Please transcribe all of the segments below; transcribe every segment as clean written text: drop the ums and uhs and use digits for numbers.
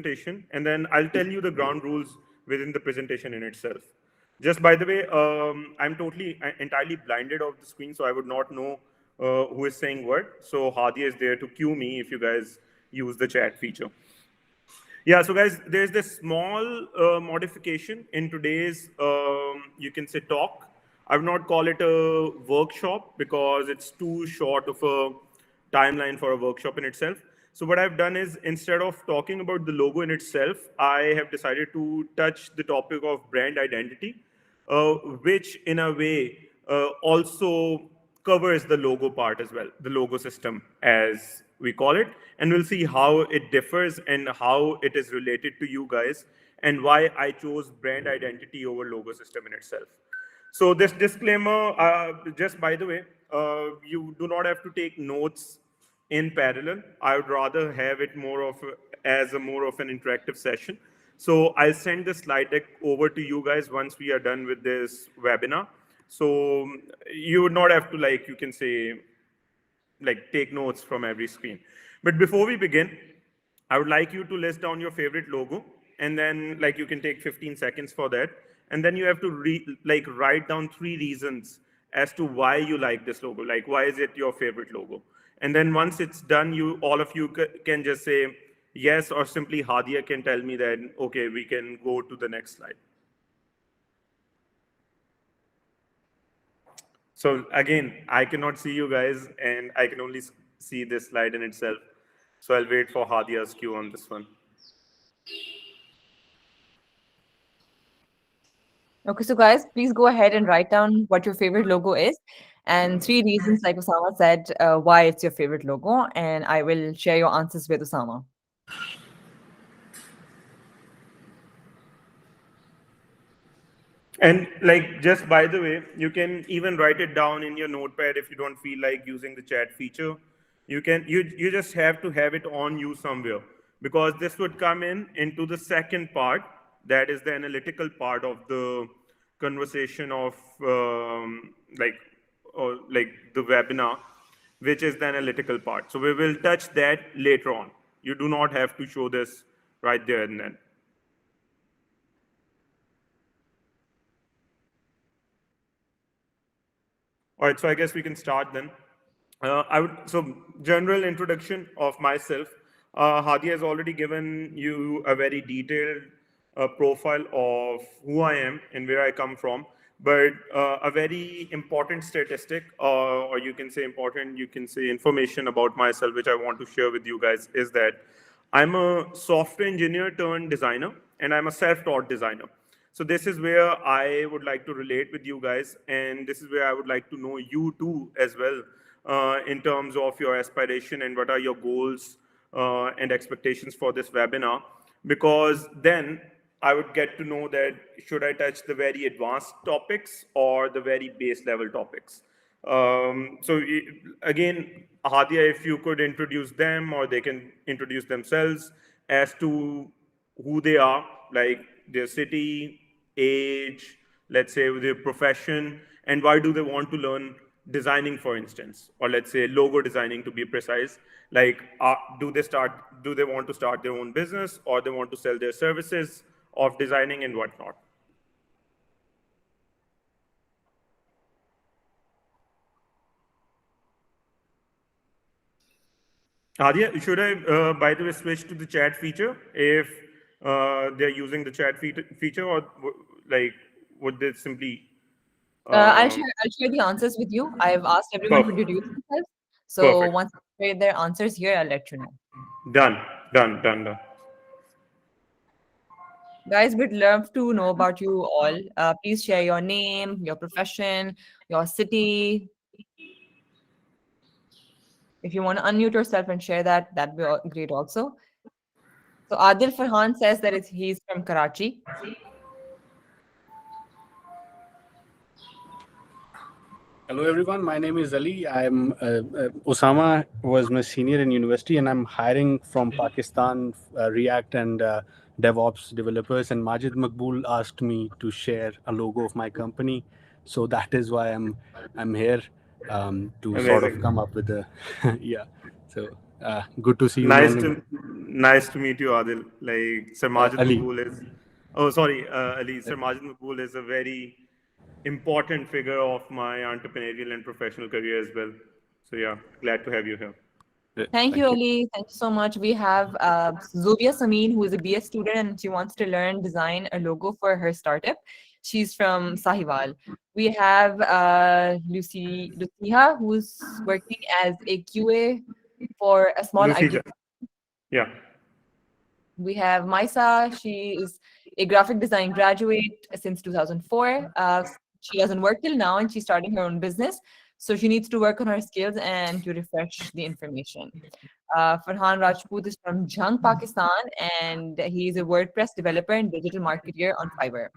presentation, and then I'll tell you the ground rules within the presentation in itself. Just by the way, I'm entirely blinded of the screen, so I would not know who is saying what. So Hadi is there to cue me if you guys use the chat feature. Yeah, so guys, there's this small modification in today's, you can say, talk. I would not call it a workshop because it's too short of a timeline for a workshop in itself. So what I've done is, instead of talking about the logo in itself, I have decided to touch the topic of brand identity, which in a way also covers the logo part as well, the logo system as we call it. And we'll see how it differs and how it is related to you guys and why I chose brand identity over logo system in itself. So this disclaimer, just by the way, you do not have to take notes in parallel. I would rather have it as a more of an interactive session. So I'll send the slide deck over to you guys once we are done with this webinar. So you would not have to, like, you can say, like, take notes from every screen. But before we begin, I would like you to list down your favorite logo, and then, like, you can take 15 seconds for that. And then you have to write down 3 reasons as to why you like this logo. Like, why is it your favorite logo? And then once it's done, all of you can just say yes, or simply Hadia can tell me that, okay, we can go to the next slide. So again, I cannot see you guys, and I can only see this slide in itself. So I'll wait for Hadia's cue on this one. Okay, so guys, please go ahead and write down what your favorite logo is and 3 reasons, like Usama said, why it's your favorite logo. And I will share your answers with Usama. And, like, just by the way, you can even write it down in your notepad if you don't feel like using the chat feature. You just have to have it on you somewhere, because this would come into the second part, that is the analytical part of the conversation of like the webinar, which is the analytical part. So we will touch that later on. You do not have to show this right there and then. All right, so I guess we can start then. So general introduction of myself. Hadi has already given you a very detailed profile of who I am and where I come from. But a very important statistic, or you can say information about myself, which I want to share with you guys, is that I'm a software engineer turned designer, and I'm a self-taught designer. So this is where I would like to relate with you guys, and this is where I would like to know you too as well, in terms of your aspiration and what are your goals and expectations for this webinar. Because then I would get to know that should I touch the very advanced topics or the very base level topics. Again, Hadia, if you could introduce them, or they can introduce themselves as to who they are, like their city, age, let's say their profession, and why do they want to learn designing, for instance, or let's say logo designing to be precise. Like, do they want to start their own business, or they want to sell their services of designing and whatnot? Hadia, should I, by the way, switch to the chat feature if they're using the chat feature, or like would they simply? I'll share the answers with you. I've asked everyone to Perfect. introduce themselves. So Perfect. once I share their answers here, I'll let you know. Done. Done. Done. Done. Guys, we'd love to know about you all. Please share your name, your profession, your city. If you want to unmute yourself and share that, that'd be great also. So Adil Farhan says that he's from Karachi. Hello, everyone. My name is Ali. Osama was my senior in university, and I'm hiring from Pakistan React and DevOps developers. And Majid Makbul asked me to share a logo of my company, so that is why I'm here to sort of Amazing. come up with the yeah. So Good to see you, Nice man. to nice to meet you, Adil. Like Sir Majid Ali. Maghul is, oh sorry, Ali. Sir Majid Maghul is a very important figure of my entrepreneurial and professional career as well. So yeah, glad to have you here. Thank you, Thank you. Ali. Thank you so much. We have Zubia Samin, who is a BS student and she wants to learn design a logo for her startup. She's from Sahiwal. We have Lucia, who's working as a QA for a small Lucy, IT. yeah, We have Maisa. She is a graphic design graduate since 2004. She doesn't work till now and she's starting her own business. So she needs to work on her skills and to refresh the information. Farhan Rajput is from Jhang, Pakistan, and he's a WordPress developer and digital marketer on Fiverr.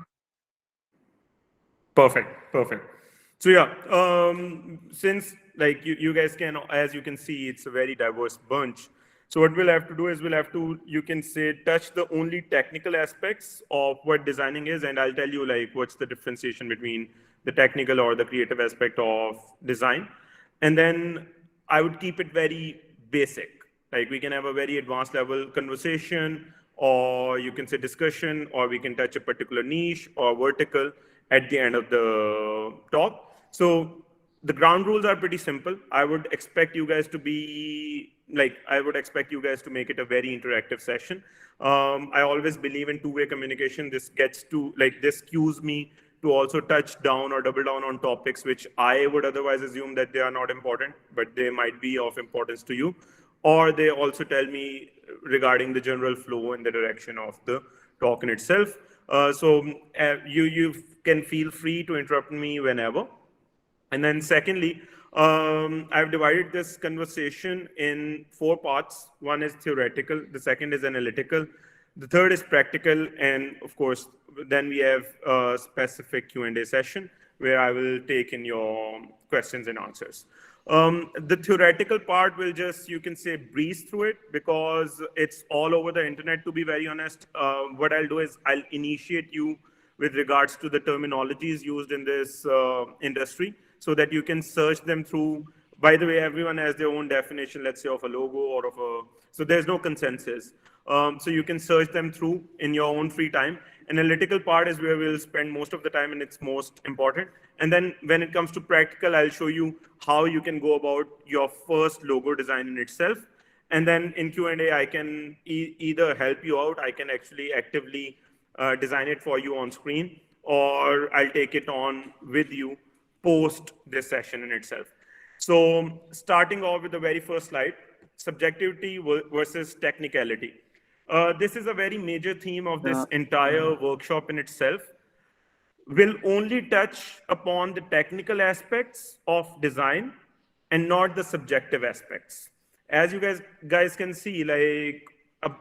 perfect, perfect. So yeah, since like you guys can, as you can see, it's a very diverse bunch. So what we'll have to do is we'll have to, you can say, touch the only technical aspects of what designing is, and I'll tell you like what's the differentiation between the technical or the creative aspect of design. And then I would keep it very basic. Like we can have a very advanced level conversation, or you can say discussion, or we can touch a particular niche or vertical at the end of the talk. So the ground rules are pretty simple. I would expect you guys to be like, I would expect you guys to make it a very interactive session. I always believe in two-way communication. This gets to like, this cues me to also touch down or double down on topics which I would otherwise assume that they are not important, but they might be of importance to you. Or they also tell me regarding the general flow and the direction of the talk in itself. You can feel free to interrupt me whenever. And then secondly, I've divided this conversation in four parts. One is theoretical, the second is analytical, the third is practical, and of course, then we have a specific Q&A session where I will take in your questions and answers. The theoretical part will just, you can say, breeze through it because it's all over the internet, to be very honest. What I'll do is I'll initiate you with regards to the terminologies used in this industry so that you can search them through. By the way, everyone has their own definition, let's say, of a logo or of a, so there's no consensus. So you can search them through in your own free time. Analytical part is where we'll spend most of the time and it's most important. And then when it comes to practical, I'll show you how you can go about your first logo design in itself. And then in Q&A, I can either help you out, I can actually actively design it for you on screen, or I'll take it on with you post this session in itself. So starting off with the very first slide, subjectivity versus technicality. This is a very major theme of this entire workshop in itself. We'll only touch upon the technical aspects of design and not the subjective aspects. As you guys can see, like a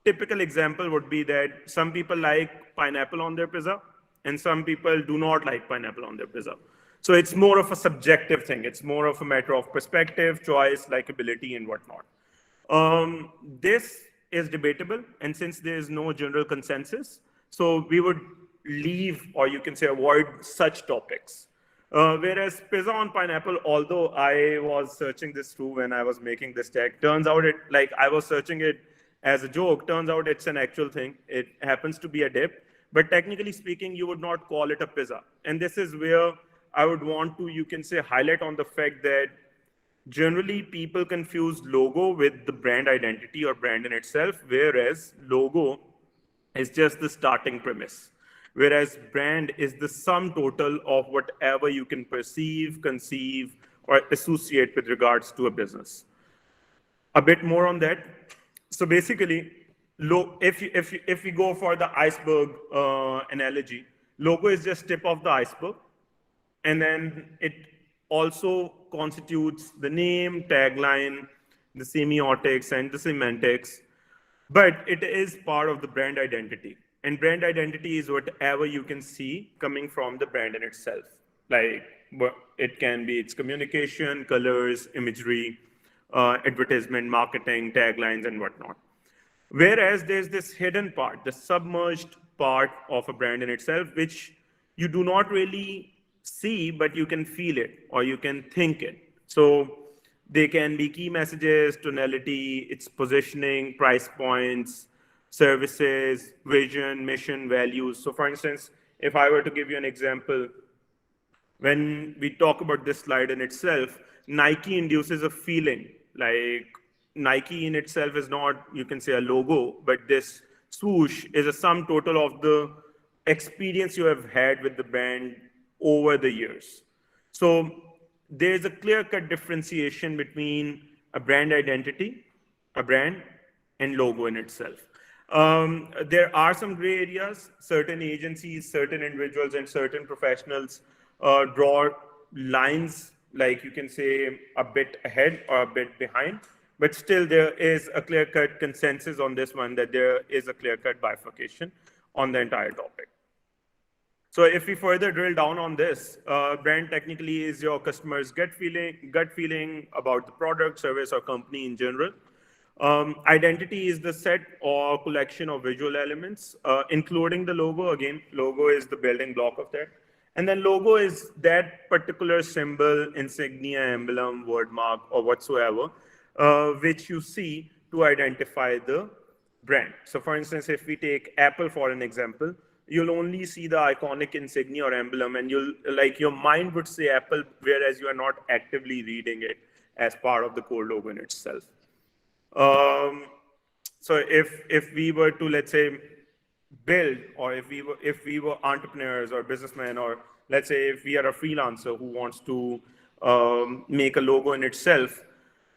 typical example would be that some people like pineapple on their pizza and some people do not like pineapple on their pizza. So it's more of a subjective thing. It's more of a matter of perspective, choice, likability, and whatnot. This is debatable, and since there is no general consensus, so we would leave, or you can say avoid such topics. Whereas pizza on pineapple, although I was searching this through when I was making this tag, turns out it, like I was searching it as a joke, turns out it's an actual thing. It happens to be a dip, but technically speaking, you would not call it a pizza. And this is where I would want to, you can say, highlight on the fact that generally people confuse logo with the brand identity or brand in itself, whereas logo is just the starting premise. Whereas brand is the sum total of whatever you can perceive, conceive, or associate with regards to a business. A bit more on that. So basically, if we go for the iceberg analogy, logo is just tip of the iceberg, and then it also constitutes the name, tagline, the semiotics, and the semantics, but it is part of the brand identity. And brand identity is whatever you can see coming from the brand in itself. Like it can be its communication, colors, imagery, advertisement, marketing, taglines, and whatnot. Whereas there's this hidden part, the submerged part of a brand in itself, which you do not really see, but you can feel it or you can think it. So They can be key messages, tonality, its positioning, price points, services, vision, mission, values. So for instance, if I were to give you an example, when we talk about this slide in itself, Nike induces a feeling. Like Nike in itself is not, you can say, a logo, but this swoosh is a sum total of the experience you have had with the brand over the years. So there's a clear-cut differentiation between a brand identity, a brand, and logo in itself. There are some gray areas. Certain agencies, certain individuals, and certain professionals draw lines, like you can say, a bit ahead or a bit behind. But still, there is a clear-cut consensus on this one that there is a clear-cut bifurcation on the entire topic. So if we further drill down on this, brand technically is your customer's gut feeling about the product, service, or company in general. Identity is the set or collection of visual elements, including the logo. Again, logo is the building block of that. And then logo is that particular symbol, insignia, emblem, word mark, or whatsoever, which you see to identify the brand. So for instance, if we take Apple for an example, you'll only see the iconic insignia or emblem, and you'll like your mind would say Apple, whereas you are not actively reading it as part of the core logo in itself. So if we were to, let's say, build, or if we were entrepreneurs or businessmen, or let's say if we are a freelancer who wants to make a logo in itself,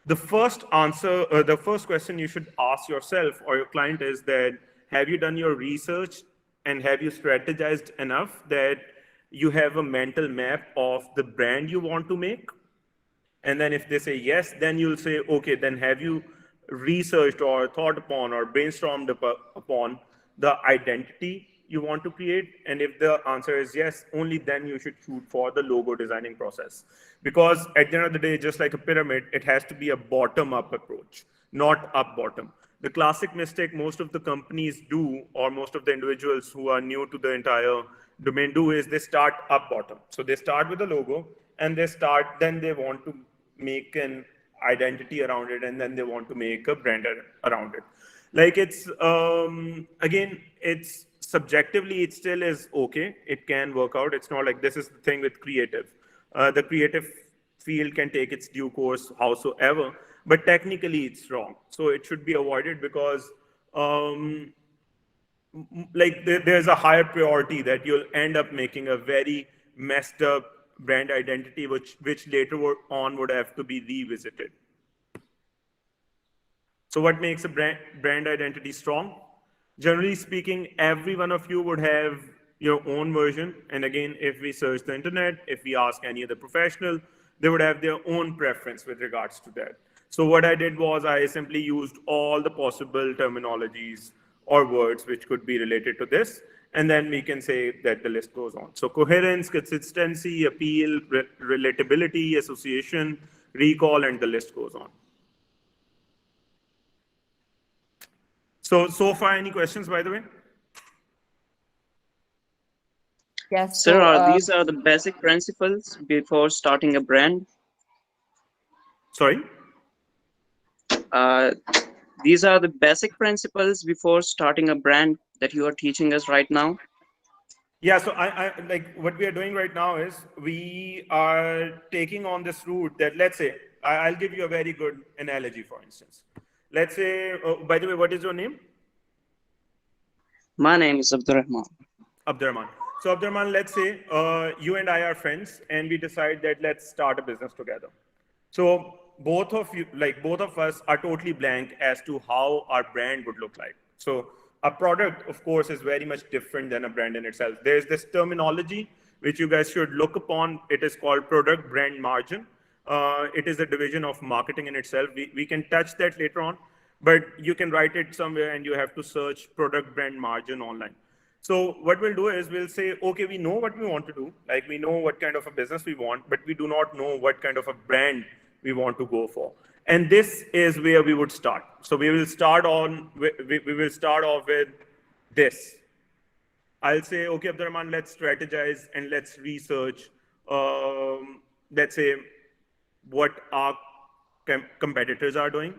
the first answer, the first question you should ask yourself or your client is that, have you done your research and have you strategized enough that you have a mental map of the brand you want to make? And then if they say yes, then you'll say, okay, then have you researched or thought upon or brainstormed upon the identity you want to create? And if the answer is yes, only then you should shoot for the logo designing process. Because at the end of the day, just like a pyramid, it has to be a bottom-up approach, not up-bottom. The classic mistake most of the companies do, or most of the individuals who are new to the entire domain do, is they start up-bottom. So they start with a logo, and then they want to make an identity around it, and then they want to make a brand around it. Like it's, again, it's subjectively, it still is okay. It can work out. It's not like this is the thing with creative. The creative field can take its due course howsoever, but technically it's wrong. So it should be avoided because there's a higher priority that you'll end up making a very messed up brand identity, which later on would have to be revisited. So what makes a brand identity strong? Generally speaking, every one of you would have your own version. And again, if we search the internet, if we ask any other professional, they would have their own preference with regards to that. So what I did was I simply used all the possible terminologies or words which could be related to this. And then we can say that the list goes on. So coherence, consistency, appeal, relatability, association, recall, and the list goes on. So far, any questions, by the way? Yes. Sir, these are the basic principles before starting a brand? Sorry? These are the basic principles before starting a brand that you are teaching us right now? Yeah, so I like what we are doing right now is we are taking on this route that, let's say, I'll give you a very good analogy, for instance. Let's say, by the way, what is your name? My name is Abdurrahman. Abdurrahman. So Abdurrahman, let's say you and I are friends and we decide that let's start a business together. So both of us are totally blank as to how our brand would look like. So a product, of course, is very much different than a brand in itself. There's this terminology which you guys should look upon. It is called product brand margin. It is a division of marketing in itself. We can touch that later on, but you can write it somewhere and you have to search product brand margin online. So what we'll do is we'll say, okay, we know what we want to do. Like we know what kind of a business we want, but we do not know what kind of a brand we want to go for. And this is where we would start. So we will start off with this. I'll say, okay, Abdurrahman, let's strategize and let's research, let's say, what our competitors are doing,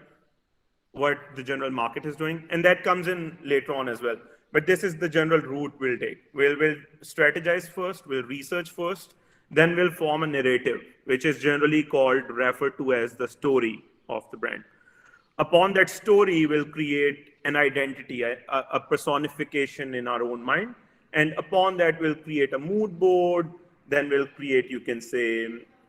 what the general market is doing, and that comes in later on as well. But this is the general route we'll take. We'll strategize first, we'll research first, then we'll form a narrative, which is generally called, referred to as the story of the brand. Upon that story, we'll create an identity, a personification in our own mind. And upon that, we'll create a mood board. Then we'll create, you can say,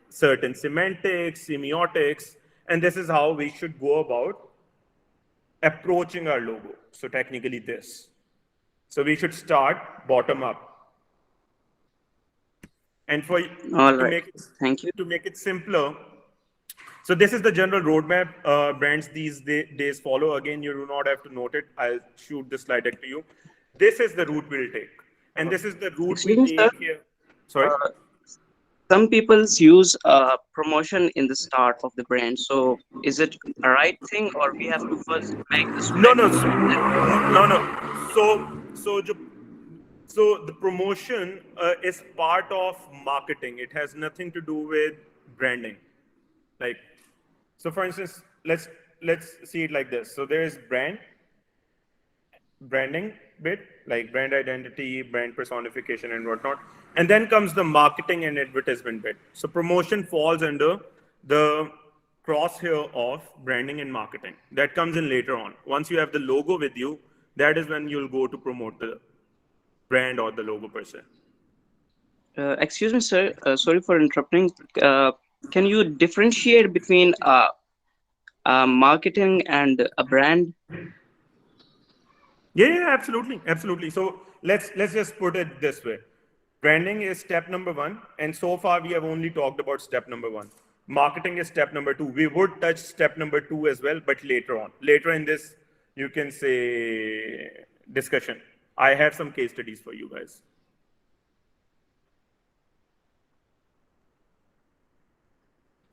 certain semantics, semiotics. And this is how we should go about approaching our logo. So technically this. So we should start bottom up. And for All to right. make it, Thank you. to make it simpler, so this is the general roadmap brands these days follow. Again, you do not have to note it. I'll shoot the slide deck to you. This is the route we'll take. And this is the route we Excuse me, sir. take here. Sorry? Uh, some people use promotion in the start of the brand. So is it a right thing, or we have to first make the No, spread? no, no. So the promotion is part of marketing. It has nothing to do with branding. Like, so for instance, let's see it like this. So there is branding bit, like brand identity, brand personification, and whatnot. And then comes the marketing and advertisement bit. So promotion falls under the crosshair of branding and marketing. That comes in later on. Once you have the logo with you, that is when you'll go to promote the brand or the logo per se. Excuse me, sir. Sorry for interrupting. Can you differentiate between marketing and a brand? Yeah, absolutely. So let's just put it this way. Branding is step number one, and so far we have only talked about step number one. Marketing is step number two. We would touch step number two as well, but later on. Later in this, you can say, discussion. I have some case studies for you guys.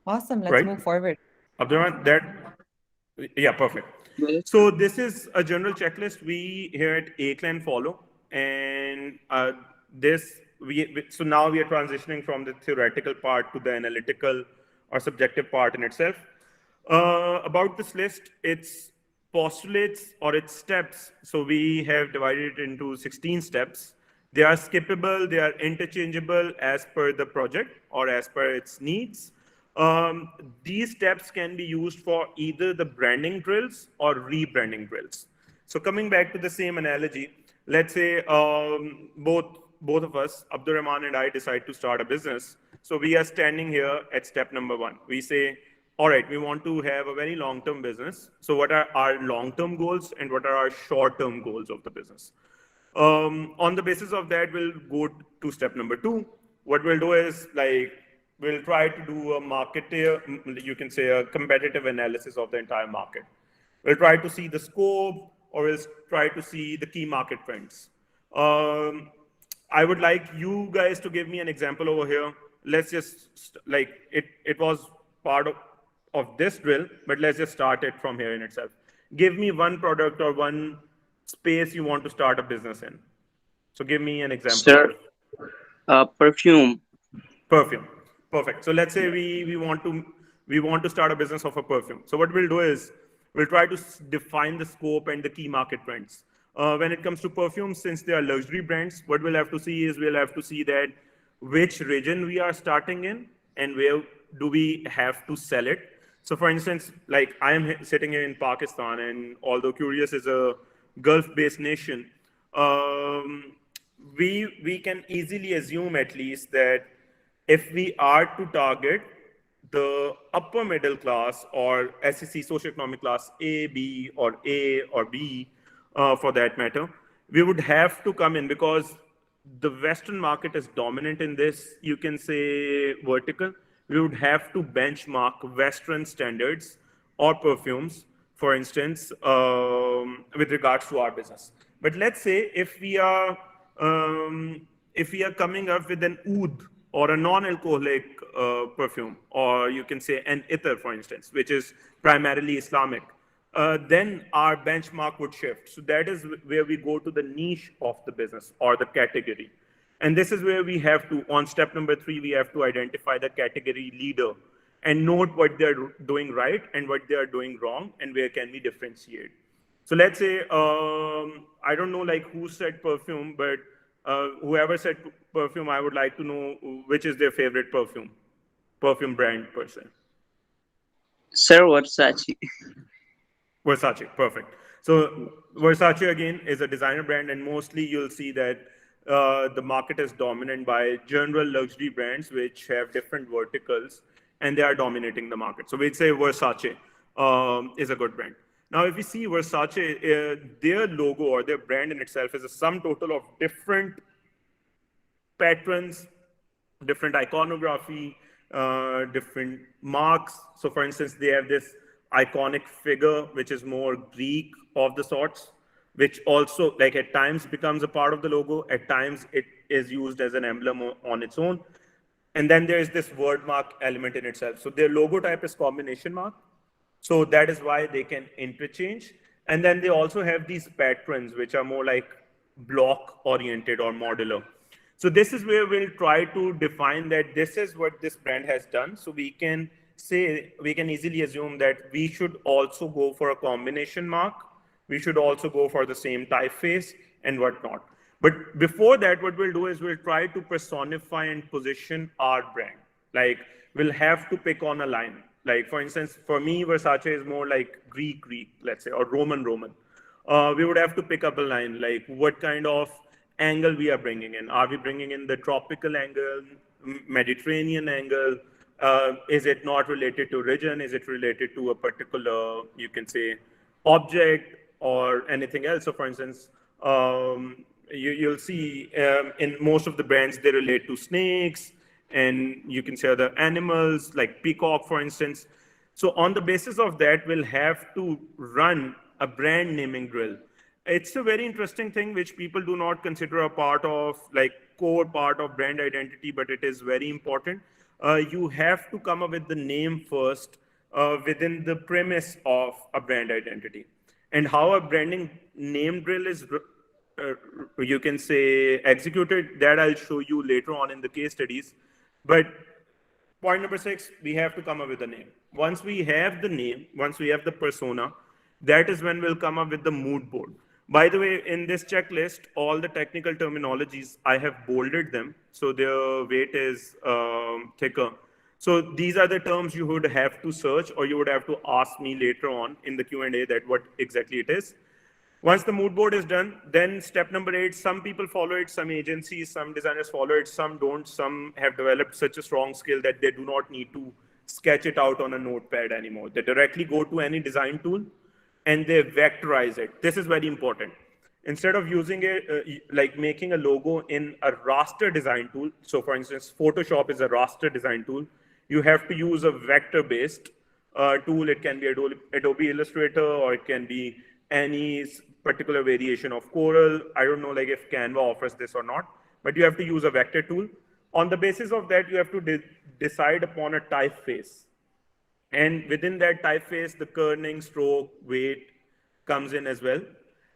Awesome. Let's Right? move forward. Abdurrahman, yeah, perfect. Yes. So this is a general checklist we here at A-Clan follow, and so now we are transitioning from the theoretical part to the analytical or subjective part in itself. About this list, its postulates or its steps. So we have divided it into 16 steps. They are skippable, they are interchangeable as per the project or as per its needs. These steps can be used for either the branding drills or rebranding drills. So coming back to the same analogy, let's say both of us, Abdurrahman and I, decide to start a business. So we are standing here at step number one. We say, all right, we want to have a very long-term business. So what are our long-term goals and what are our short-term goals of the business? On the basis of that, we'll go to step number two. What we'll do is we'll try to do a marketer, you can say a competitive analysis of the entire market. We'll try to see the scope, or we'll try to see the key market trends. I would like you guys to give me an example over here. Let's just, it was part of this drill, but let's just start it from here in itself. Give me one product or one space you want to start a business in. So give me an example. Sir, perfume. Perfume. Perfect. So let's say we want to start a business of a perfume. So what we'll do is we'll try to define the scope and the key market trends. When it comes to perfumes, since they are luxury brands, what we'll have to see is we'll have to see that which region we are starting in and where do we have to sell it. So for instance, like I am sitting here in Pakistan, and although Qureos is a Gulf-based nation, we can easily assume at least that if we are to target the upper middle class or SEC socioeconomic class A, B, or A or B, for that matter, we would have to come in because the Western market is dominant in this, you can say, vertical. We would have to benchmark Western standards or perfumes, for instance, with regards to our business. But let's say if we are coming up with an oud or a non-alcoholic perfume, or you can say an ither, for instance, which is primarily Islamic, then our benchmark would shift. So that is where we go to the niche of the business or the category. And this is where we have to, on step number 3, we have to identify the category leader. and note what they're doing right and what they are doing wrong, and where can we differentiate. So let's say, I don't know like who said perfume, but whoever said perfume, I would like to know which is their favorite perfume brand per se. Sir, what's Sachi? Versace, perfect. So Versace again is a designer brand, and mostly you'll see that the market is dominant by general luxury brands which have different verticals, and they are dominating the market. So we'd say Versace is a good brand. Now, if you see Versace, their logo or their brand in itself is a sum total of different patrons, different iconography, different marks. So, for instance, they have this iconic figure, which is more Greek of the sorts, which also, like at times, becomes a part of the logo. At times, it is used as an emblem on its own. And then there is this word mark element in itself. So their logo type is combination mark. So that is why they can interchange. And then they also have these patrons, which are more like block oriented or modular. So this is where we'll try to define that this is what this brand has done. So we can say, we can easily assume that we should also go for a combination mark. We should also go for the same typeface and whatnot. But before that, what we'll do is we'll try to personify and position our brand. Like we'll have to pick on a line. Like for instance, for me, Versace is more like Greek, let's say, or Roman. We would have to pick up a line, like what kind of angle we are bringing in. Are we bringing in the tropical angle, Mediterranean angle? Is it not related to region? Is it related to a particular, you can say, object or anything else? So for instance, you'll see in most of the brands, they relate to snakes, and you can say other animals like peacock, for instance. So on the basis of that, we'll have to run a brand naming drill. It's a very interesting thing which people do not consider a part of, like core part of brand identity, but it is very important. You have to come up with the name first within the premise of a brand identity. And how a branding name drill is, you can say, executed, that I'll show you later on in the case studies. But point number 6, we have to come up with a name. Once we have the name, once we have the persona, that is when we'll come up with the mood board. By the way, in this checklist, all the technical terminologies, I have bolded them, so their weight is thicker. So these are the terms you would have to search, or you would have to ask me later on in the Q&A that what exactly it is. Once the mood board is done, then step number 8, some people follow it, some agencies, some designers follow it, some don't. Some have developed such a strong skill that they do not need to sketch it out on a notepad anymore. They directly go to any design tool and they vectorize it. This is very important. Instead of using it, like making a logo in a raster design tool, so for instance, Photoshop is a raster design tool, you have to use a vector-based tool. It can be Adobe Illustrator, or it can be any particular variation of Corel. I don't know like if Canva offers this or not, but you have to use a vector tool. On the basis of that, you have to decide upon a typeface. And within that typeface, the kerning, stroke, weight comes in as well.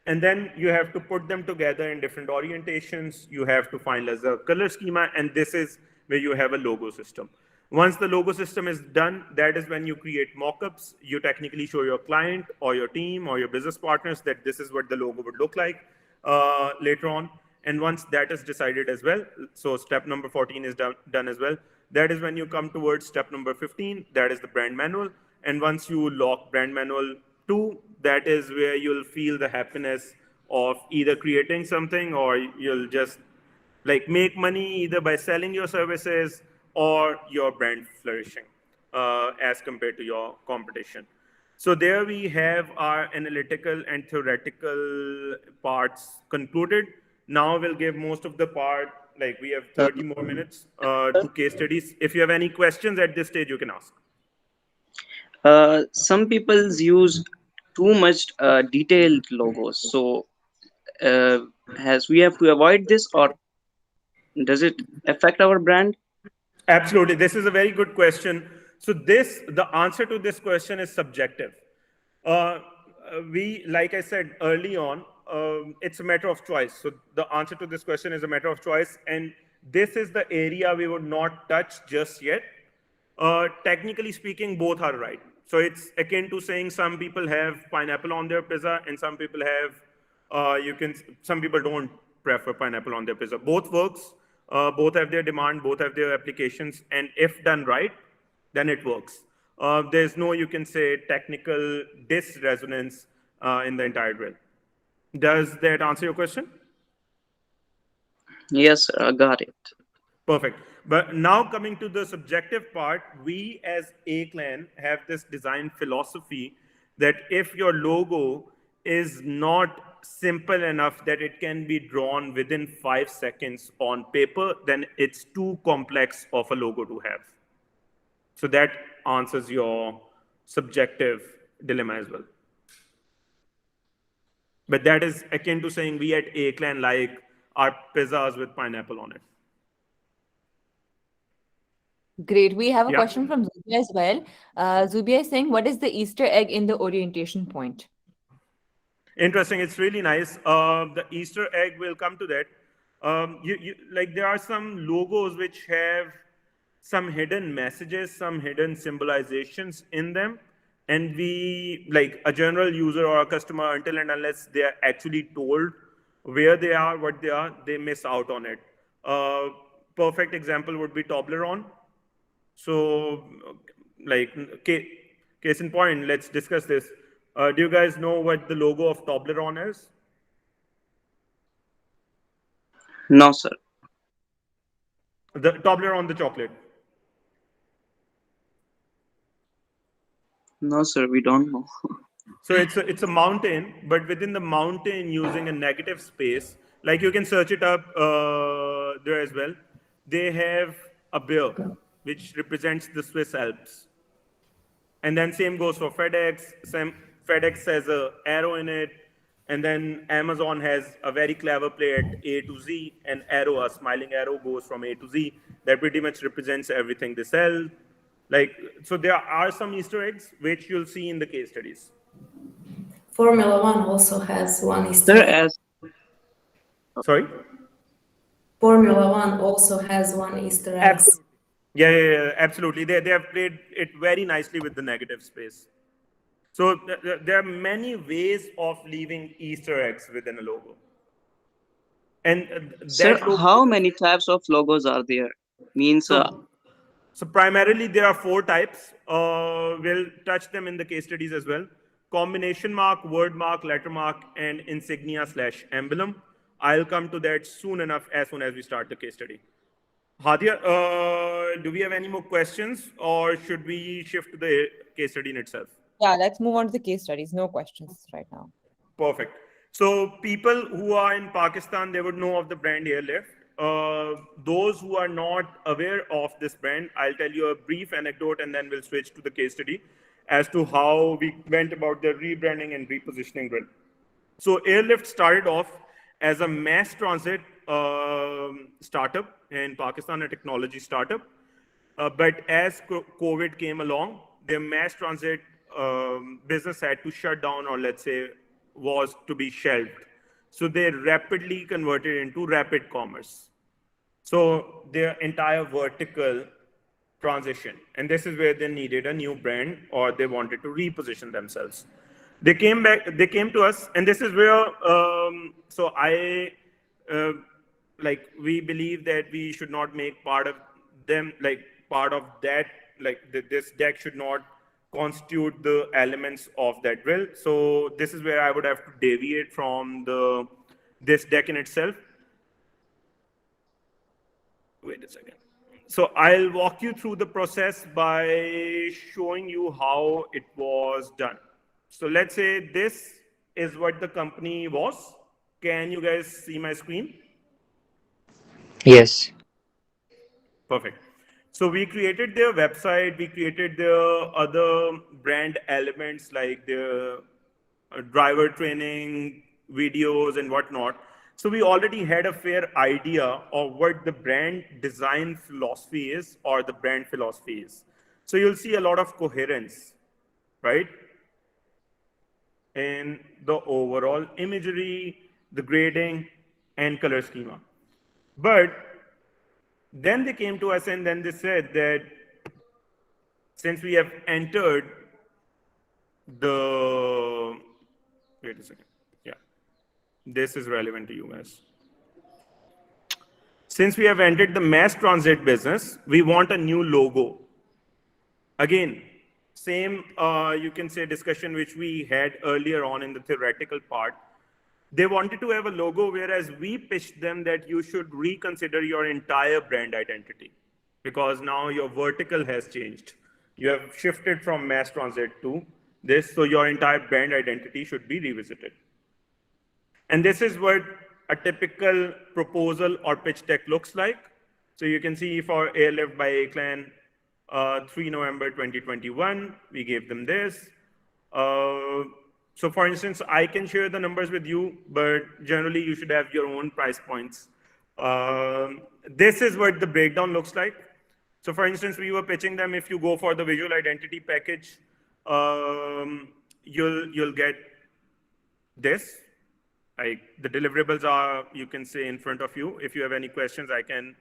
And then you have to put them together in different orientations. You have to finalize a color schema, and this is where you have a logo system. Once the logo system is done, that is when you create mockups. You technically show your client or your team or your business partners that this is what the logo would look like later on. And once that is decided as well, so step number 14 is done as well, that is when you come towards step number 15, that is the brand manual. And once you lock brand manual 2, that is where you'll feel the happiness of either creating something, or you'll just like make money either by selling your services or your brand flourishing as compared to your competition. So there we have our analytical and theoretical parts concluded. Now we'll give most of the part, like we have 30 more minutes to case studies. If you have any questions at this stage, you can ask. Some people use too much detailed logos. So has we have to avoid this, or does it affect our brand? Absolutely. This is a very good question. So the answer to this question is subjective. Like I said early on, it's a matter of choice. So the answer to this question is a matter of choice. And this is the area we would not touch just yet. Technically speaking, both are right. So it's akin to saying some people have pineapple on their pizza and some people have, some people don't prefer pineapple on their pizza. Both works, both have their demand, both have their applications, and if done right, then it works. There's no, you can say, technical disresonance in the entire drill. Does that answer your question? Yes, sir, I got it. Perfect. But now coming to the subjective part, we as A Clan have this design philosophy that if your logo is not simple enough that it can be drawn within 5 seconds on paper, then it's too complex of a logo to have. So that answers your subjective dilemma as well. But that is akin to saying we at A Clan like our pizzas with pineapple on it. Great. We have a Yeah. question from Zubia as well. Zubia is saying, what is the Easter egg in the orientation point? Interesting. It's really nice. The Easter egg will come to that. Like there are some logos which have some hidden messages, some hidden symbolizations in them, and we, like a general user or a customer, until and unless they are actually told where they are, what they are, they miss out on it. Perfect example would be Toblerone. So, like, case in point, let's discuss this. Do you guys know what the logo of Toblerone is? No, sir. The Toblerone, the chocolate. No, sir, we don't know. So it's a mountain, but within the mountain, using a negative space, like you can search it up there as well. They have a bear, which represents the Swiss Alps. And then same goes for FedEx. FedEx has a arrow in it. And then Amazon has a very clever play at A to Z. An arrow, a smiling arrow goes from A to Z. That pretty much represents everything they sell. Like, so there are some Easter eggs which you'll see in the case studies. Formula One also has one Easter Sir, egg. as Sorry? Formula One also has one Easter egg. Absolutely. Yeah, absolutely. They have played it very nicely with the negative space. So there are many ways of leaving Easter eggs within a logo. And sir, that logo. how many types of logos are there? Means, So primarily there are 4 types. We'll touch them in the case studies as well. Combination mark, word mark, letter mark, and insignia/emblem. I'll come to that soon enough, as soon as we start the case study. Hadia, do we have any more questions, or should we shift to the case study in itself? Yeah, let's move on to the case studies. No questions right now. Perfect. So people who are in Pakistan, they would know of the brand Airlift. Those who are not aware of this brand, I'll tell you a brief anecdote and then we'll switch to the case study as to how we went about the rebranding and repositioning grill. So Airlift started off as a mass transit startup in Pakistan, a technology startup. But as COVID came along, their mass transit business had to shut down, or let's say was to be shelved. So they rapidly converted into rapid commerce. So their entire vertical transition. And this is where they needed a new brand, or they wanted to reposition themselves. They came to us, and this is where, we believe that we should not make part of them, this deck should not constitute the elements of that drill. So this is where I would have to deviate from this deck in itself. Wait a second. So I'll walk you through the process by showing you how it was done. So let's say this is what the company was. Can you guys see my screen? Yes. Perfect. So we created their website, we created their other brand elements like their driver training videos and whatnot. So we already had a fair idea of what the brand design philosophy is, or the brand philosophy is. So you'll see a lot of coherence, right? In the overall imagery, the grading, and color schema. But then they came to us and then they said that since we have entered the, wait a second. Yeah, this is relevant to you guys. Since we have entered the mass transit business, we want a new logo. Again, same, you can say, discussion which we had earlier on in the theoretical part. They wanted to have a logo, whereas we pitched them that you should reconsider your entire brand identity because now your vertical has changed. You have shifted from mass transit to this, so your entire brand identity should be revisited. And this is what a typical proposal or pitch deck looks like. So you can see for Airlift by A-Clan, 3 November 2021, we gave them this. So for instance, I can share the numbers with you, but generally you should have your own price points. This is what the breakdown looks like. So for instance, we were pitching them, if you go for the visual identity package, you'll get this. Like the deliverables are, you can say, in front of you. If you have any questions, I can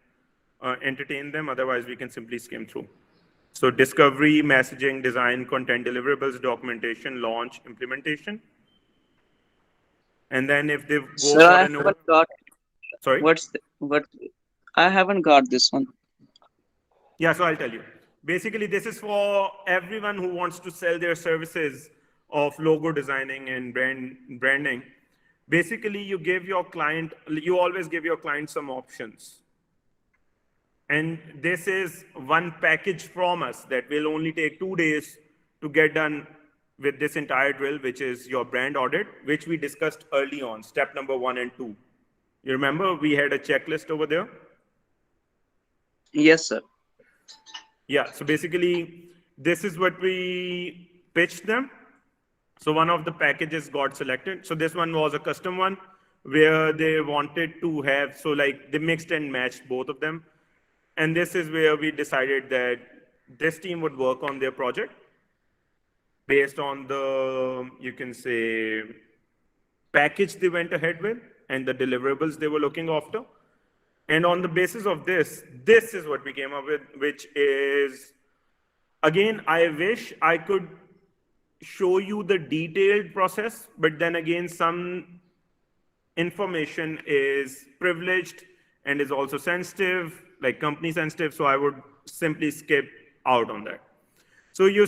entertain them. Otherwise, we can simply skim through. So discovery, messaging, design, content deliverables, documentation, launch, implementation. And then if they go Sir, for I an haven't got sorry? what I haven't got this one. Yeah, so I'll tell you. Basically, this is for everyone who wants to sell their services of logo designing and branding. Basically, you always give your client some options. And this is one package from us that will only take 2 days to get done with this entire drill, which is your brand audit, which we discussed early on, step number 1 and 2. You remember we had a checklist over there? Yes, sir. Yeah, so basically, this is what we pitched them. So one of the packages got selected. So this one was a custom one where they wanted to have, so like they mixed and matched both of them. And this is where we decided that this team would work on their project based on the, you can say, package they went ahead with and the deliverables they were looking after. And on the basis of this is what we came up with, which is, again, I wish I could show you the detailed process, but then again, some information is privileged and is also sensitive, like company sensitive, so I would simply skip out on that. So you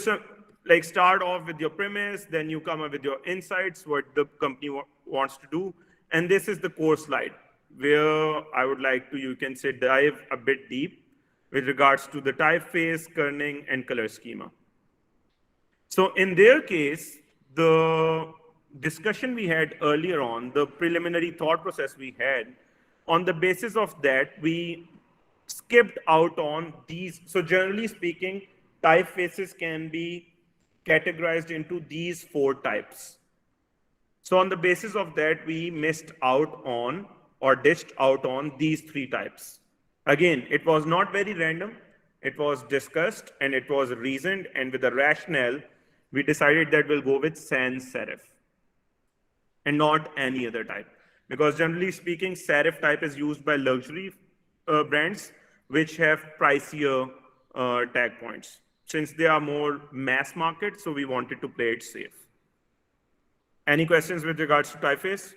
like start off with your premise, then you come up with your insights, what the company wants to do, and this is the core slide where I would like to, you can say, dive a bit deep with regards to the typeface, kerning, and color schema. So in their case, the discussion we had earlier on, the preliminary thought process we had, on the basis of that, we skipped out on these. So generally speaking, typefaces can be categorized into these 4 types. So on the basis of that, we missed out on or dished out on these 3 types. Again, it was not very random. It was discussed and it was reasoned, and with a rationale, we decided that we'll go with sans serif and not any other type. Because generally speaking, serif type is used by luxury brands which have pricier tag points. Since they are more mass market, so we wanted to play it safe. Any questions with regards to typeface?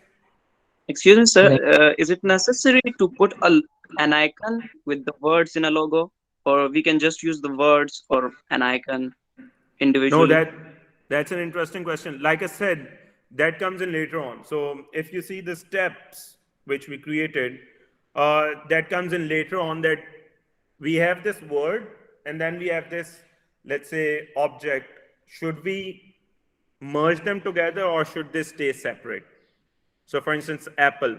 Excuse me, sir. Is it necessary to put an icon with the words in a logo, or we can just use the words or an icon individually? No, that's an interesting question. Like I said, that comes in later on. So if you see the steps which we created, that comes in later on, that we have this word and then we have this, let's say, object. Should we merge them together or should they stay separate? So for instance, Apple.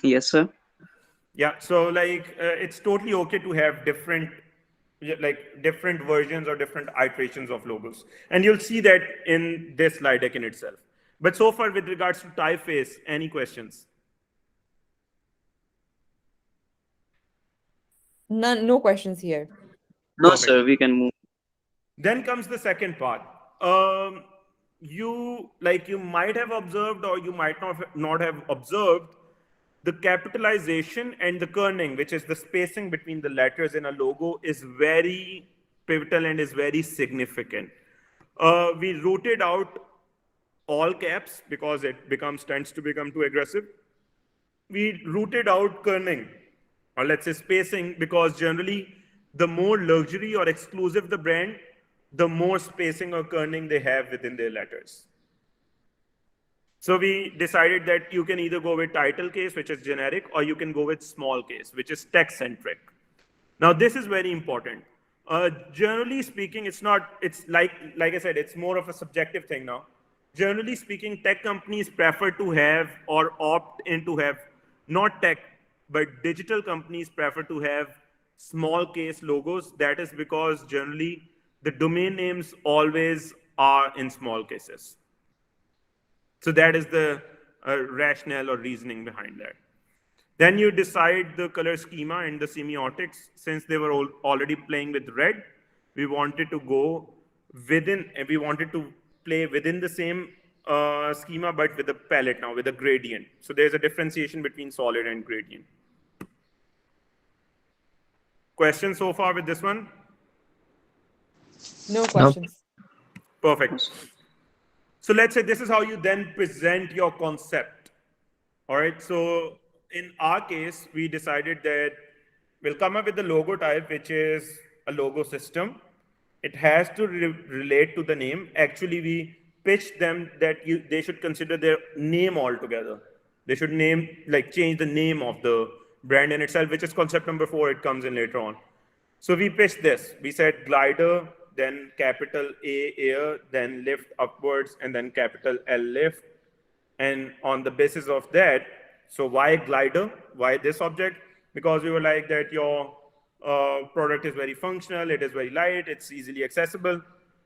Yes, sir. Yeah, so like it's totally okay to have different versions or different iterations of logos. And you'll see that in this slide deck in itself. But so far with regards to typeface, any questions? No questions here. No, Perfect. sir. We can move. Then comes the second part. You might have observed or you might not have observed the capitalization and the kerning, which is the spacing between the letters in a logo, is very pivotal and is very significant. We rooted out all caps because it tends to become too aggressive. We rooted out kerning, or let's say spacing, because generally the more luxury or exclusive the brand, the more spacing or kerning they have within their letters. So we decided that you can either go with title case, which is generic, or you can go with small case, which is text-centric. Now, this is very important. Generally speaking, it's like I said, it's more of a subjective thing now. Generally speaking, tech companies prefer to have or opt in to have not tech, but digital companies prefer to have small case logos. That is because generally the domain names always are in small cases. So that is the rationale or reasoning behind that. Then you decide the color schema and the semiotics. Since they were already playing with red, we wanted to play within the same schema, but with a palette now, with a gradient. So there's a differentiation between solid and gradient. Questions so far with this one? No questions. Perfect. So let's say this is how you then present your concept. All right, so in our case, we decided that we'll come up with the logo type, which is a logo system. It has to relate to the name. Actually, we pitched them that they should consider their name altogether. They should change the name of the brand in itself, which is concept number 4. It comes in later on. So we pitched this. We said glider, then capital A, air, then lift upwards, and then capital L, lift. And on the basis of that, so why glider? Why this object? Because we were like that your product is very functional, it is very light, it's easily accessible.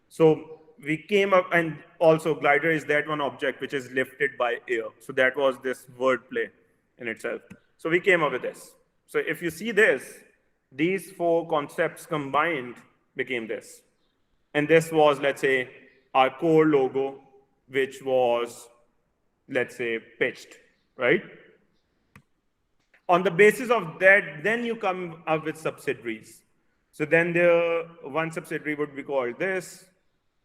So we came up, and also glider is that one object which is lifted by air. So that was this wordplay in itself. So we came up with this. So if you see this, these 4 concepts combined became this. And this was, let's say, our core logo, which was, let's say, pitched, right? On the basis of that, then you come up with subsidiaries. So then the one subsidiary would be called this.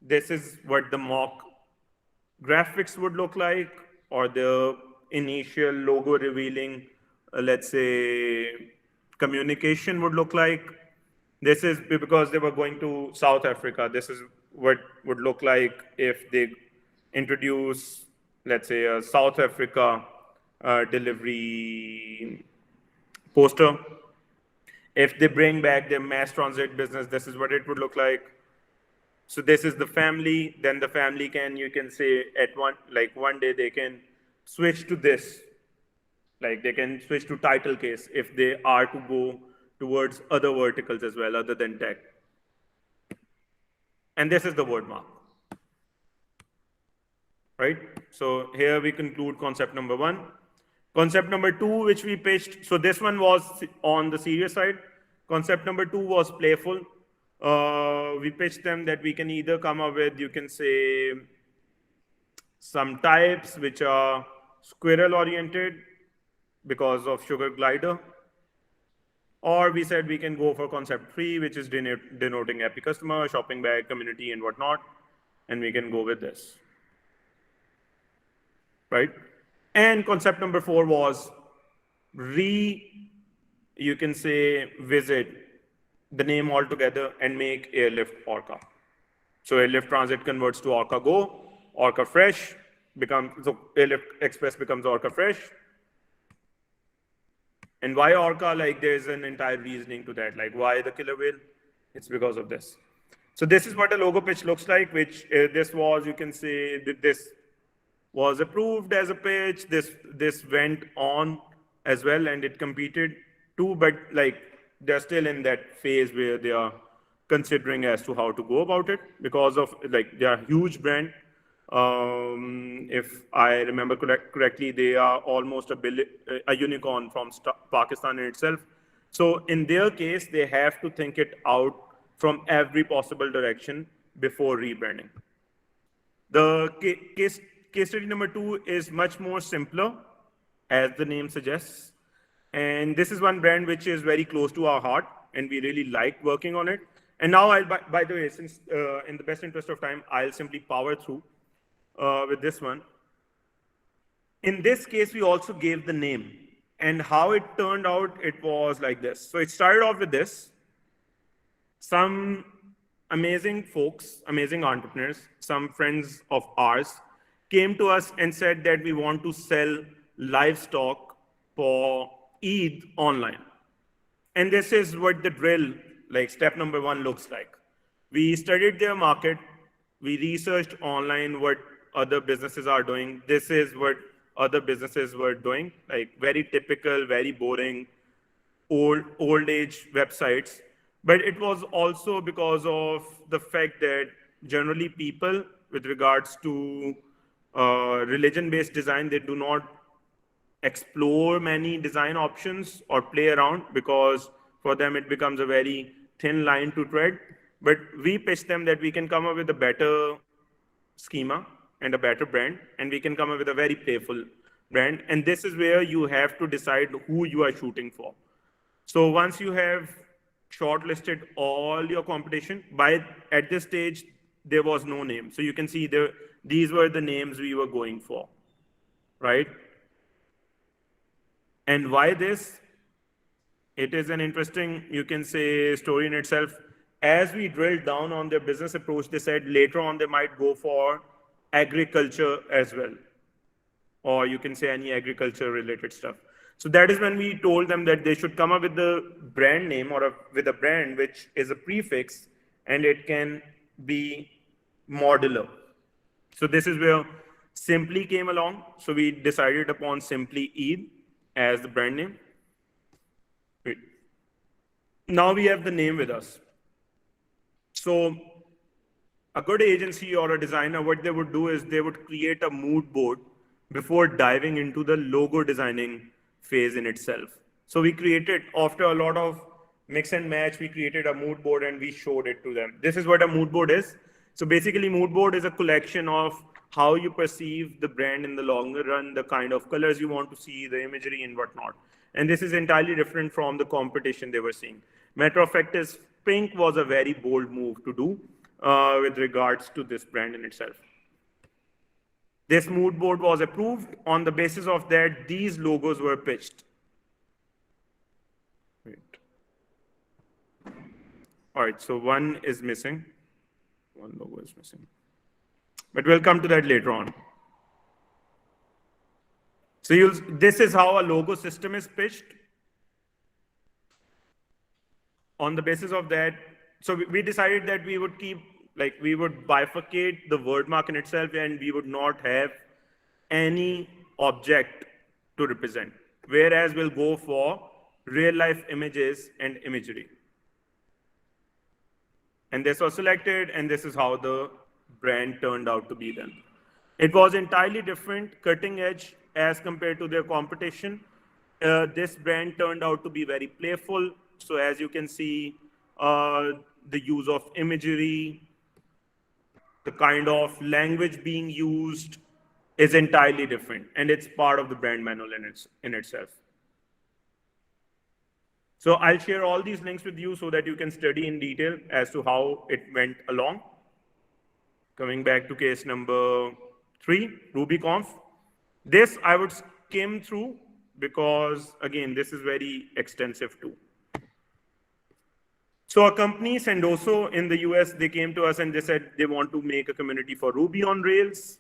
This is what the mock graphics would look like, or the initial logo revealing, let's say, communication would look like. This is because they were going to South Africa. This is what would look like if they introduce, let's say, a South Africa delivery poster. If they bring back their mass transit business, this is what it would look like. So this is the family. Then the family you can say at one day they can switch to this. Like they can switch to title case if they are to go towards other verticals as well, other than tech. And this is the word mark, right? So here we conclude concept number 1. Concept number 2, which we pitched, so this one was on the serious side. Concept number 2 was playful. We pitched them that we can either come up with, you can say, some types which are squirrel oriented because of sugar glider. Or we said we can go for concept 3, which is denoting happy customer, shopping bag, community, and whatnot. And we can go with this, right? And concept number 4 was you can say, visit the name altogether and make Airlift Orca. So Airlift Transit converts to Orca Go, Orca Fresh so Airlift Express becomes Orca Fresh. And why Orca? Like there's an entire reasoning to that. Like why the killer whale? It's because of this. So this is what a logo pitch looks like, which this was, you can say that this was approved as a pitch. This went on as well and it competed too, but like they're still in that phase where they are considering as to how to go about it because of like they are a huge brand. If I remember correctly, they are almost a unicorn from Pakistan in itself. So in their case, they have to think it out from every possible direction before rebranding. The case study number 2 is much more simpler as the name suggests. And this is one brand which is very close to our heart, and we really like working on it. And now, by the way, since in the best interest of time, I'll simply power through with this one. In this case, we also gave the name. And how it turned out, it was like this. So it started off with this. Some amazing folks, amazing entrepreneurs, some friends of ours came to us and said that we want to sell livestock for Eid online. And this is what the drill, like step number one, looks like. We studied their market. We researched online what other businesses are doing. This is what other businesses were doing, like very typical, very boring, old age websites. But it was also because of the fact that generally people, with regards to religion-based design, they do not explore many design options or play around, because for them it becomes a very thin line to tread. But we pitch them that we can come up with a better schema and a better brand, and we can come up with a very playful brand. And this is where you have to decide who you are shooting for. So once you have shortlisted all your competition, at this stage, there was no name. So you can see these were the names we were going for, right? And why this? It is an interesting, you can say, story in itself. As we drilled down on their business approach, they said later on they might go for agriculture as well, or you can say any agriculture related stuff. So that is when we told them that they should come up with the brand name or with a brand which is a prefix, and it can be modular. So this is where Simply came along. So we decided upon Simply Eid as the brand name. Wait. Now we have the name with us. So a good agency or a designer, what they would do is they would create a mood board before diving into the logo designing phase in itself. So we created, after a lot of mix and match, we created a mood board and we showed it to them. This is what a mood board is. So basically, mood board is a collection of how you perceive the brand in the longer run, the kind of colors you want to see, the imagery and whatnot. And this is entirely different from the competition they were seeing. Matter of fact is, pink was a very bold move to do with regards to this brand in itself. This mood board was approved. On the basis of that, these logos were pitched. Wait. All right, so one is missing. One logo is missing. But we'll come to that later on. So this is how a logo system is pitched. On the basis of that, so we decided that we would keep, like, we would bifurcate the word mark in itself, and we would not have any object to represent. Whereas we'll go for real life images and imagery. And this was selected, and this is how the brand turned out to be then. It was entirely different, cutting edge as compared to their competition. This brand turned out to be very playful. So as you can see, the use of imagery, the kind of language being used is entirely different, and it's part of the brand manual in itself. So I'll share all these links with you so that you can study in detail as to how it went along. Coming back to case number 3, RubyConf. This I would skim through because, again, this is very extensive too. So a company, Sendoso, in the US, they came to us and they said they want to make a community for Ruby on Rails.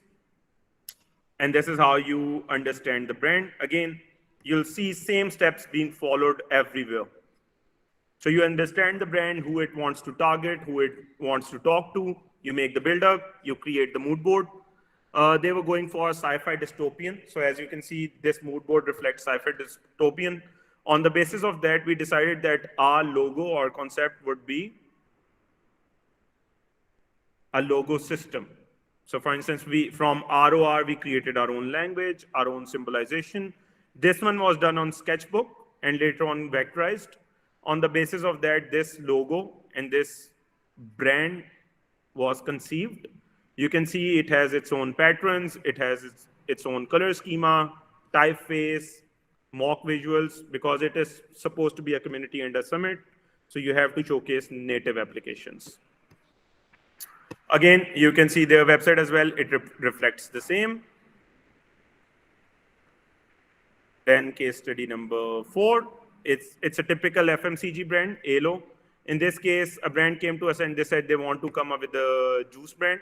And this is how you understand the brand. Again, you'll see same steps being followed everywhere. So you understand the brand, who it wants to target, who it wants to talk to. You make the build-up, you create the mood board. They were going for a sci-fi dystopian. So as you can see, this mood board reflects sci-fi dystopian. On the basis of that, we decided that our logo or concept would be a logo system. So for instance, from ROR, we created our own language, our own symbolization. This one was done on Sketchbook and later on vectorized. On the basis of that, this logo and this brand was conceived. You can see it has its own patterns, it has its own color schema, typeface, mock visuals, because it is supposed to be a community and a summit. So you have to showcase native applications. Again, you can see their website as well. It reflects the same. Then case study number 4. It's a typical FMCG brand, ALO. In this case, a brand came to us and they said they want to come up with a juice brand.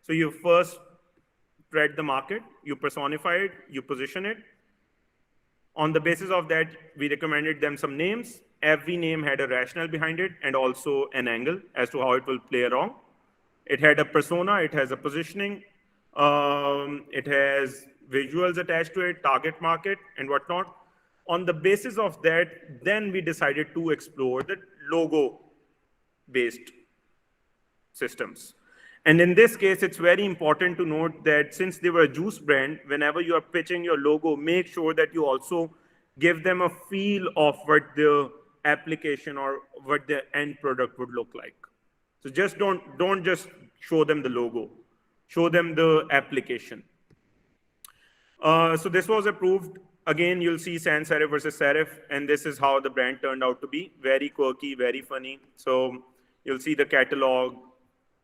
So you first tread the market, you personify it, you position it. On the basis of that, we recommended them some names. Every name had a rationale behind it and also an angle as to how it will play along. It had a persona, it has a positioning, it has visuals attached to it, target market, and whatnot. On the basis of that, then we decided to explore the logo-based systems. And in this case, it's very important to note that since they were a juice brand, whenever you are pitching your logo, make sure that you also give them a feel of what the application or what the end product would look like. So just don't just show them the logo, show them the application. So this was approved. Again, you'll see sans serif versus serif, and this is how the brand turned out to be. Very quirky, very funny. So you'll see the catalog,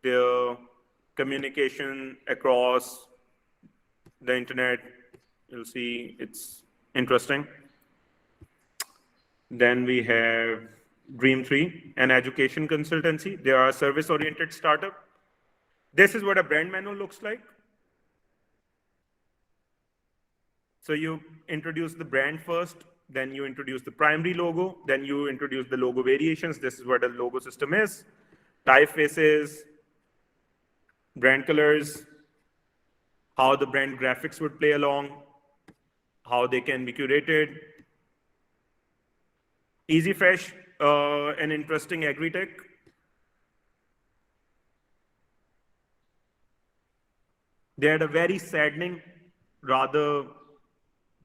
the communication across the internet. You'll see it's interesting. Then we have Dream3, an education consultancy. They are a service-oriented startup. This is what a brand manual looks like. So you introduce the brand first, then you introduce the primary logo, then you introduce the logo variations. This is what a logo system is. Typefaces, brand colors, how the brand graphics would play along, how they can be curated. Easy Fresh, an interesting agri-tech. They had a very saddening, rather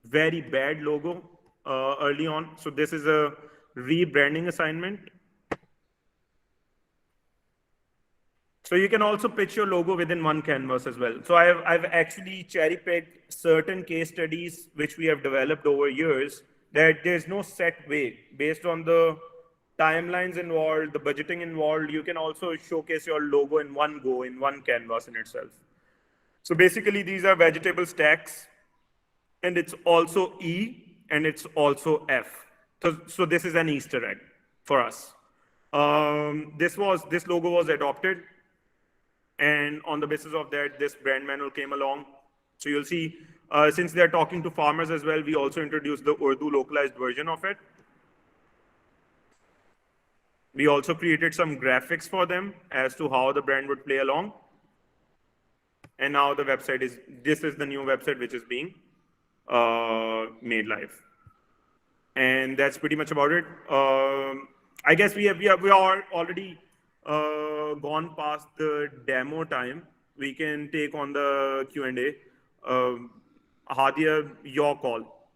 very bad logo early on. So this is a rebranding assignment. So you can also pitch your logo within one canvas as well. So I've actually cherry-picked certain case studies which we have developed over years that there's no set way. Based on the timelines involved, the budgeting involved, you can also showcase your logo in one go, in one canvas in itself. So basically, these are vegetable stacks, and it's also E, and it's also F. So this is an Easter egg for us. This logo was adopted, and on the basis of that, this brand manual came along. So you'll see, since they're talking to farmers as well, we also introduced the Urdu localized version of it. We also created some graphics for them as to how the brand would play along. And now the website this is the new website which is being made live. And that's pretty much about it. I guess we are already gone past the demo time. We can take on the Q&A. Hadia, your call.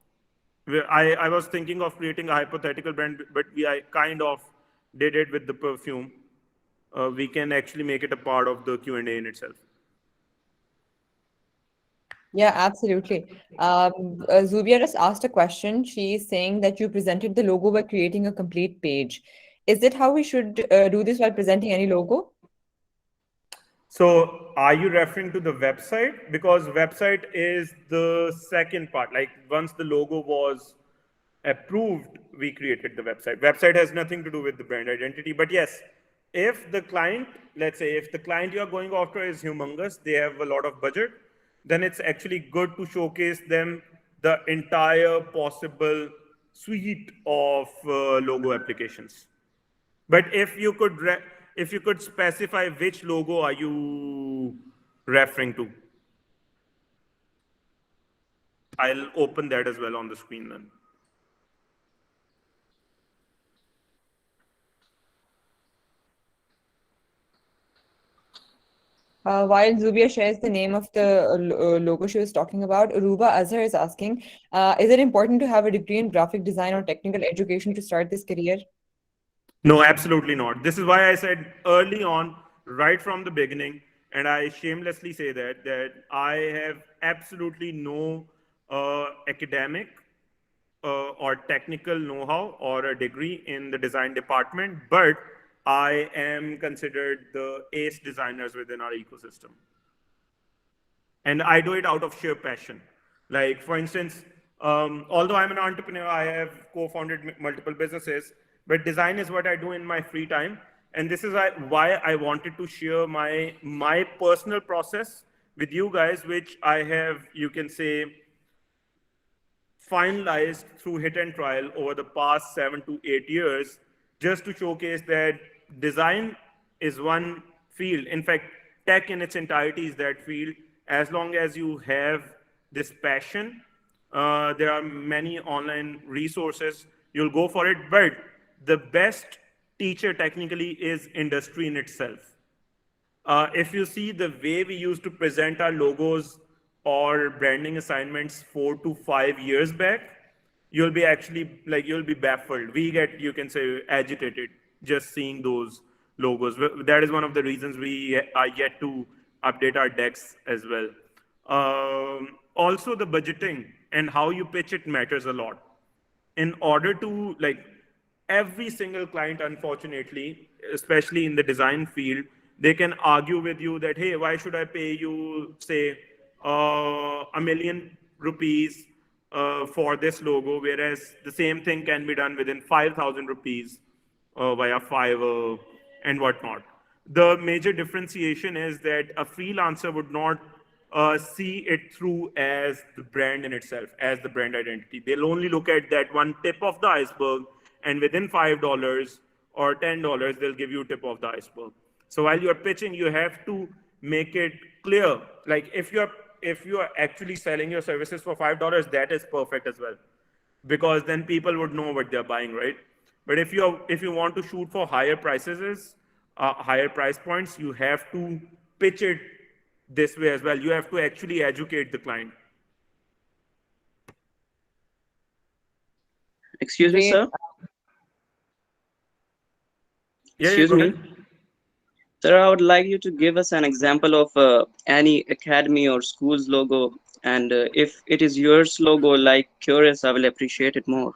I was thinking of creating a hypothetical brand, but I kind of did it with the perfume. We can actually make it a part of the Q&A in itself. Yeah, absolutely. Zubia just asked a question. She's saying that you presented the logo by creating a complete page. Is it how we should do this while presenting any logo? So are you referring to the website? Because website is the second part. Like once the logo was approved, we created the website. Website has nothing to do with the brand identity. But yes, if the client, let's say if the client you're going after is humongous, they have a lot of budget, then it's actually good to showcase them the entire possible suite of logo applications. But if you could specify which logo are you referring to, I'll open that as well on the screen then. While Zubia shares the name of the logo she was talking about, Ruba Azhar is asking, is it important to have a degree in graphic design or technical education to start this career? No, absolutely not. This is why I said early on, right from the beginning, and I shamelessly say that I have absolutely no academic or technical know-how or a degree in the design department, but I am considered the ace designers within our ecosystem. And I do it out of sheer passion. Like, for instance, although I'm an entrepreneur, I have co-founded multiple businesses, but design is what I do in my free time. And this is why I wanted to share my personal process with you guys, which I have, you can say, finalized through hit and trial over the past 7 to 8 years, just to showcase that design is one field. In fact, tech in its entirety is that field. As long as you have this passion, there are many online resources. You'll go for it. But the best teacher technically is industry in itself. If you see the way we used to present our logos or branding assignments 4 to 5 years back, you'll be actually like, you'll be baffled. We get, you can say, agitated just seeing those logos. That is one of the reasons we are yet to update our decks as well. Also, the budgeting and how you pitch it matters a lot. In order to, like, every single client, unfortunately, especially in the design field, they can argue with you that, hey, why should I pay you, say, ₹1 million for this logo, whereas the same thing can be done within 5,000 rupees via Fiverr and whatnot. The major differentiation is that a freelancer would not see it through as the brand in itself, as the brand identity. They'll only look at that one tip of the iceberg, and within $5 or $10, they'll give you tip of the iceberg. So while you're pitching, you have to make it clear. Like, if you're actually selling your services for $5, that is perfect as well, because then people would know what they're buying, right? But if you want to shoot for higher prices, higher price points, you have to pitch it this way as well. You have to actually educate the client. Excuse me, Great. sir. Yeah, Excuse go me. ahead. Sir, I would like you to give us an example of any academy or school's logo. And if it is yours logo like Qureos, I will appreciate it more.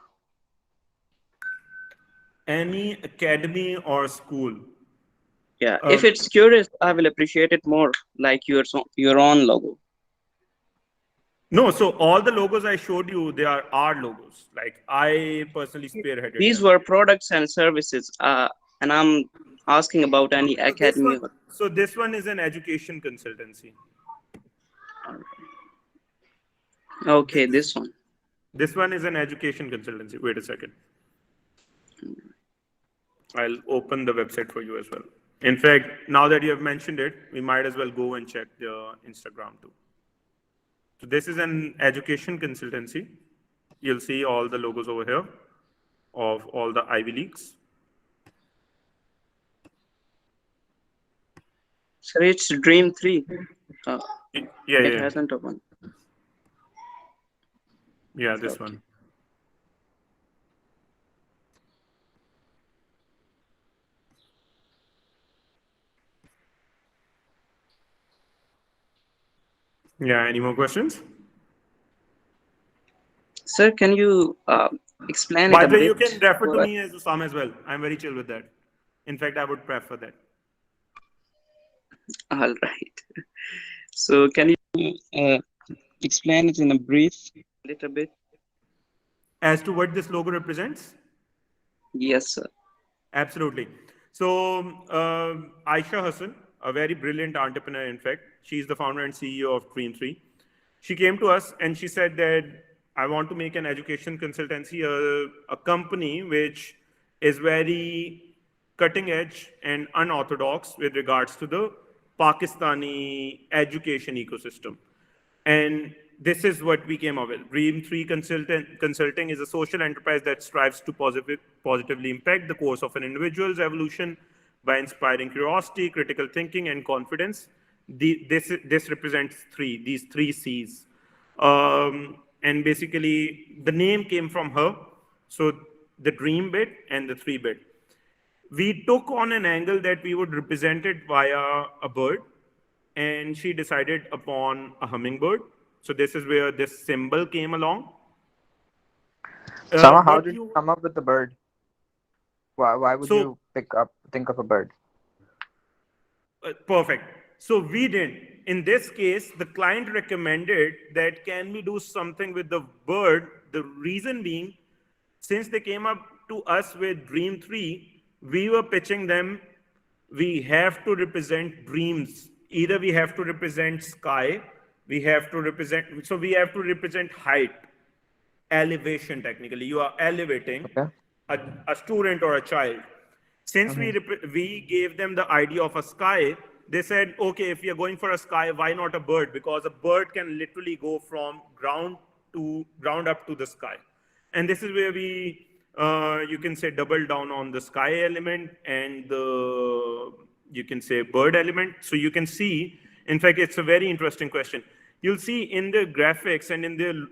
Any academy or school. Yeah, if it's Qureos, I will appreciate it more, like your own logo. No, so all the logos I showed you, they are our logos. Like, I personally spearheaded These them. were products and services, and I'm asking about any So academy. this one is an education consultancy. Okay, this one. This one is an education consultancy. Wait a second. I'll open the website for you as well. In fact, now that you have mentioned it, we might as well go and check the Instagram too. So this is an education consultancy. You'll see all the logos over here of all the Ivy Leagues. So it's Dream 3. Yeah, It hasn't opened. Yeah, this Okay. one. Yeah, any more questions? Sir, can you explain By it a the way, you bit? can refer to me as Usama as well. I'm very chill with that. In fact, I would prefer that. All right. So can you explain it in a brief, little bit? As to what this logo represents? Yes, sir. Absolutely. So Aisha Hassan, a very brilliant entrepreneur, in fact, she's the founder and CEO of Dream 3. She came to us and she said that I want to make an education consultancy, a company which is very cutting edge and unorthodox with regards to the Pakistani education ecosystem. And this is what we came up with. Dream 3 Consulting is a social enterprise that strives to positively impact the course of an individual's evolution by inspiring curiosity, critical thinking, and confidence. This represents these three C's. And basically, the name came from her. So the dream bit and the 3 bit. We took on an angle that we would represent it via a bird, and she decided upon a hummingbird. So this is where this symbol came along. Sama, how What did you you come up with the bird? Why would so you think of a bird? Perfect. So we didn't. In this case, the client recommended that can we do something with the bird? The reason being, since they came up to us with Dream 3, we were pitching them, we have to represent dreams. Either we have to represent sky, we have to represent, so we have to represent height, elevation technically. You are elevating Okay. a student or a child. Since we gave them the idea of a sky, they said, okay, if we are going for a sky, why not a bird? Because a bird can literally go from ground up to the sky. And this is where we, you can say, double down on the sky element and the, you can say, bird element. So you can see, in fact, it's a very interesting question. You'll see in the graphics and in the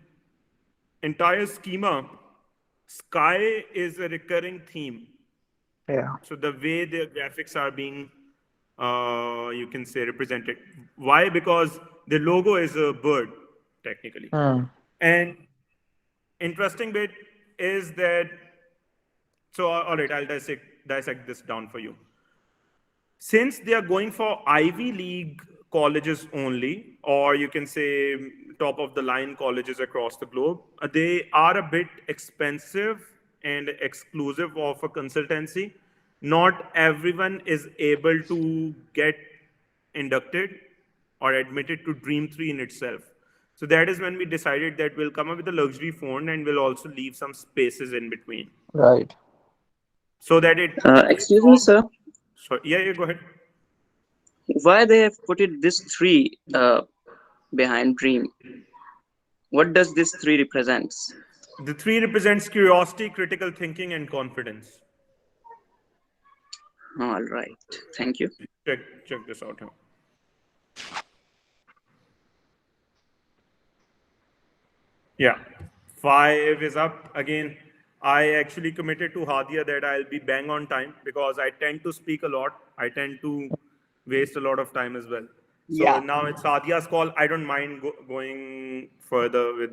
entire schema, sky is a recurring theme. Yeah. So the way the graphics are being, you can say, represented. Why? Because the logo is a bird, technically. And interesting bit is that, so all right, I'll dissect this down for you. Since they are going for Ivy League colleges only, or you can say top of the line colleges across the globe, they are a bit expensive and exclusive of a consultancy. Not everyone is able to get inducted or admitted to Dream 3 in itself. So that is when we decided that we'll come up with a luxury fund and we'll also leave some spaces in between. Right. So that it Excuse me, sir. Sorry, yeah, go ahead. Why they have put it this three behind dream? What does this three represents? The 3 represents curiosity, critical thinking, and confidence. All right. Thank you. Check this out here. Yeah, 5 is up. Again, I actually committed to Hadia that I'll be bang on time because I tend to speak a lot. I tend to waste a lot of time as well. So Yeah. now it's Hadia's call. I don't mind going further with